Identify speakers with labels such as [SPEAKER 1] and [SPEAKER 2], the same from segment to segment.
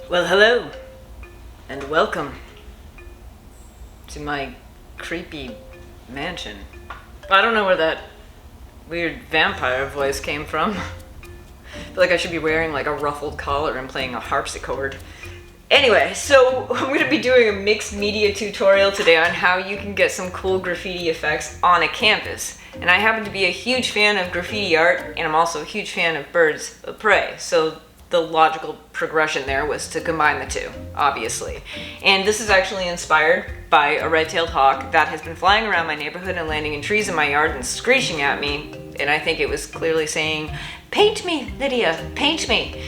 [SPEAKER 1] Well, hello, and welcome to my creepy mansion. I don't know where that weird vampire voice came from. I feel like I should be wearing like a ruffled collar and playing a harpsichord. Anyway, so I'm going to be doing a mixed media tutorial today on how you can get some cool graffiti effects on a canvas. And I happen to be a huge fan of graffiti art, and I'm also a huge fan of birds of prey. So the logical progression there was to combine the two, obviously. And this is actually inspired by a red-tailed hawk that has been flying around my neighborhood and landing in trees in my yard and screeching at me. And I think it was clearly saying, "Paint me, Lydia, paint me."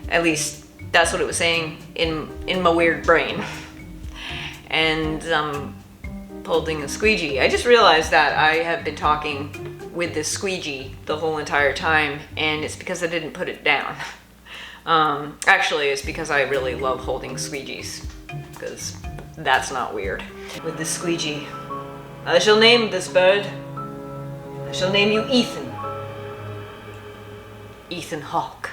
[SPEAKER 1] At least that's what it was saying in my weird brain. And holding a squeegee. I just realized that I have been talking with this squeegee the whole entire time, and it's because I didn't put it down. Actually, it's because I really love holding squeegees, because that's not weird. With this squeegee, I shall name this bird. I shall name you Ethan. Ethan Hawke.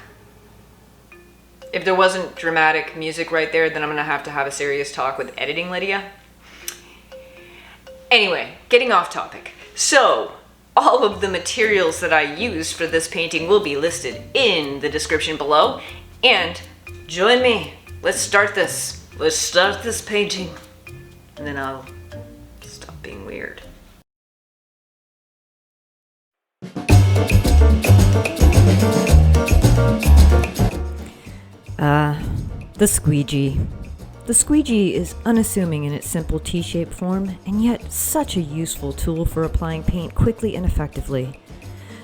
[SPEAKER 1] If there wasn't dramatic music right there, then I'm gonna have to have a serious talk with editing Lydia. Anyway, getting off topic. So, all of the materials that I used for this painting will be listed in the description below. And join me. Let's start this. Let's start this painting. And then I'll stop being weird.
[SPEAKER 2] The squeegee. The squeegee is unassuming in its simple T-shaped form, and yet such a useful tool for applying paint quickly and effectively.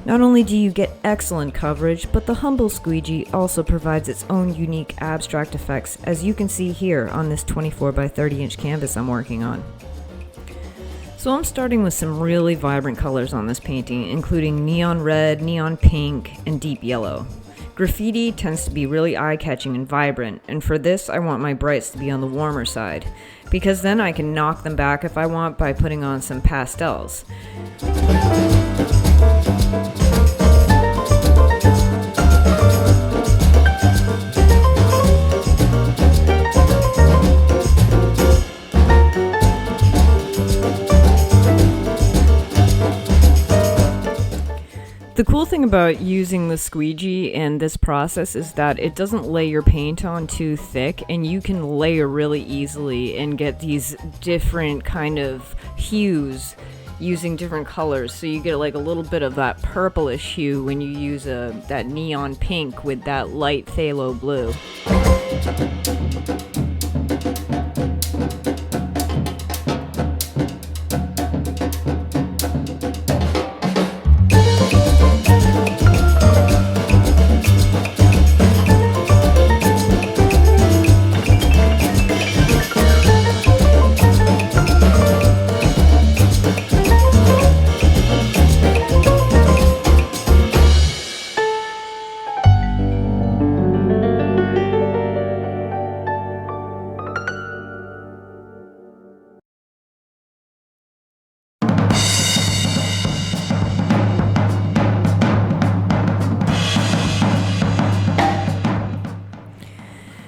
[SPEAKER 2] Not only do you get excellent coverage, but the humble squeegee also provides its own unique abstract effects, as you can see here on this 24 by 30 inch canvas I'm working on. So I'm starting with some really vibrant colors on this painting, including neon red, neon pink, and deep yellow. Graffiti tends to be really eye-catching and vibrant, and for this I want my brights to be on the warmer side, because then I can knock them back if I want by putting on some pastels. The cool thing about using the squeegee in this process is that it doesn't lay your paint on too thick, and you can layer really easily and get these different kind of hues using different colors. So you get like a little bit of that purplish hue when you use that neon pink with that light phthalo blue.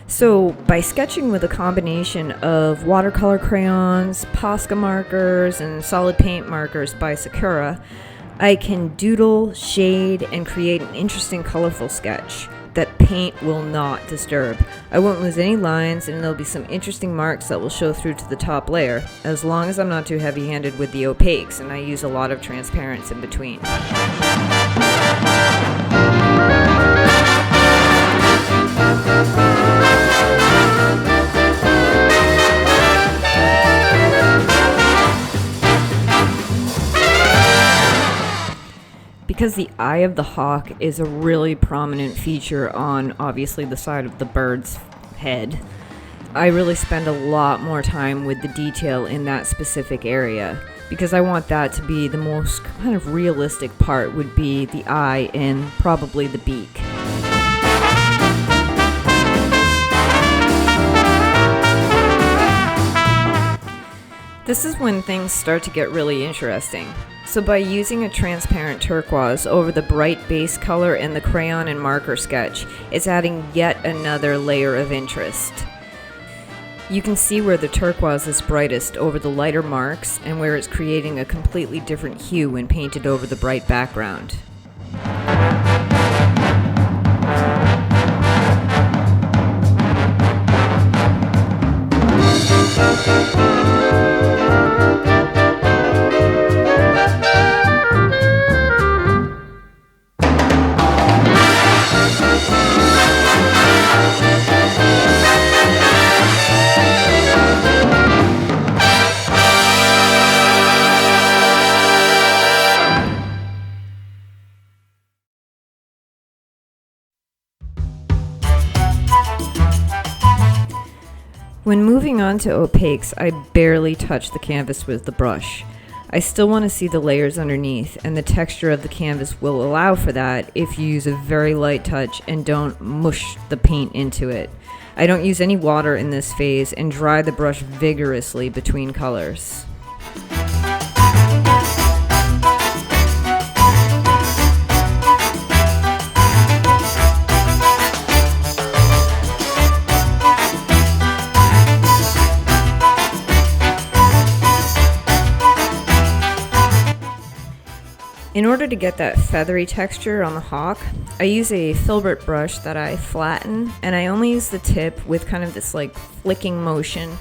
[SPEAKER 2] So by sketching with a combination of watercolor crayons, Posca markers, and solid paint markers by Sakura, I can doodle, shade, and create an interesting colorful sketch that paint will not disturb. I won't lose any lines, and there'll be some interesting marks that will show through to the top layer, as long as I'm not too heavy-handed with the opaques, and I use a lot of transparents in between. Because the eye of the hawk is a really prominent feature on, obviously, the side of the bird's head, I really spend a lot more time with the detail in that specific area, because I want that to be the most kind of realistic part, would be the eye and probably the beak. This is when things start to get really interesting. So by using a transparent turquoise over the bright base color in the crayon and marker sketch, it's adding yet another layer of interest. You can see where the turquoise is brightest over the lighter marks and where it's creating a completely different hue when painted over the bright background. When moving on to opaques, I barely touch the canvas with the brush. I still want to see the layers underneath, and the texture of the canvas will allow for that if you use a very light touch and don't mush the paint into it. I don't use any water in this phase and dry the brush vigorously between colors. In order to get that feathery texture on the hawk, I use a filbert brush that I flatten, and I only use the tip with kind of this like flicking motion.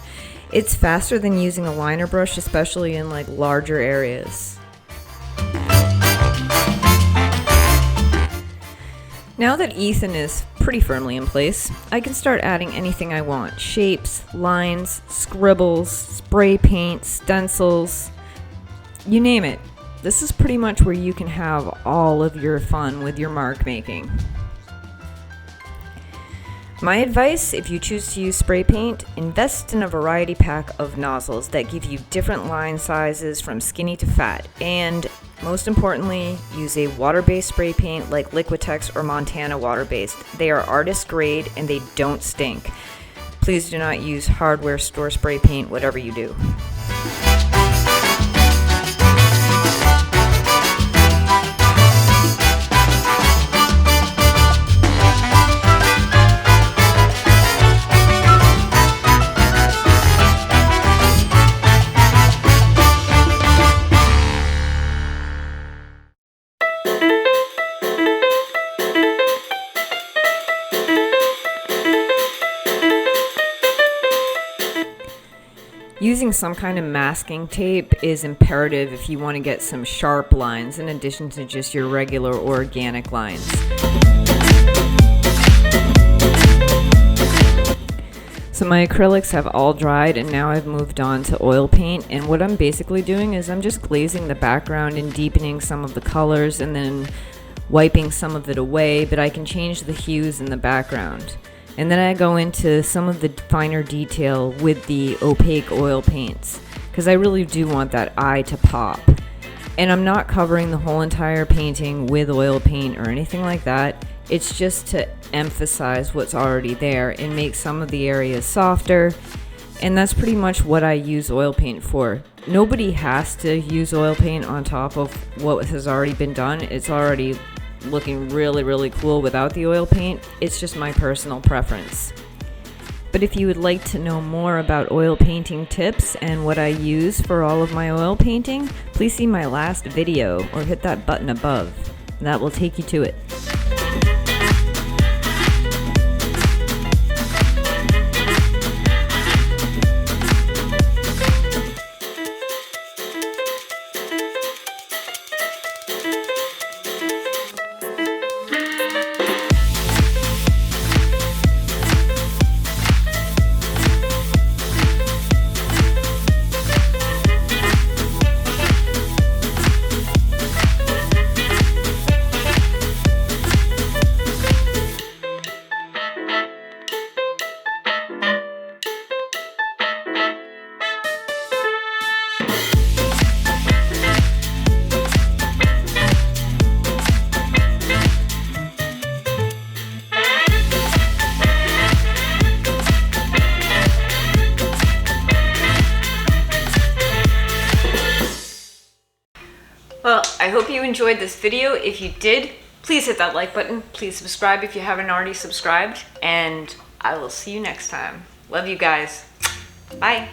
[SPEAKER 2] It's faster than using a liner brush, especially in like larger areas. Now that Ethan is pretty firmly in place, I can start adding anything I want. Shapes, lines, scribbles, spray paint, stencils, you name it. This is pretty much where you can have all of your fun with your mark making. My advice, if you choose to use spray paint, invest in a variety pack of nozzles that give you different line sizes from skinny to fat, and most importantly, use a water-based spray paint like Liquitex or Montana water-based. They are artist grade and they don't stink. Please do not use hardware store spray paint, whatever you do. Using some kind of masking tape is imperative if you want to get some sharp lines in addition to just your regular organic lines. So my acrylics have all dried and now I've moved on to oil paint, and what I'm basically doing is I'm just glazing the background and deepening some of the colors and then wiping some of it away, but I can change the hues in the background. And then I go into some of the finer detail with the opaque oil paints, because I really do want that eye to pop. And I'm not covering the whole entire painting with oil paint or anything like that. It's just to emphasize what's already there and make some of the areas softer. And that's pretty much what I use oil paint for. Nobody has to use oil paint on top of what has already been done. It's already looking really, really cool without the oil paint. It's just my personal preference. But if you would like to know more about oil painting tips and what I use for all of my oil painting, please see my last video or hit that button above. That will take you to it.
[SPEAKER 1] Well, I hope you enjoyed this video. If you did, please hit that like button. Please subscribe if you haven't already subscribed. And I will see you next time. Love you guys. Bye.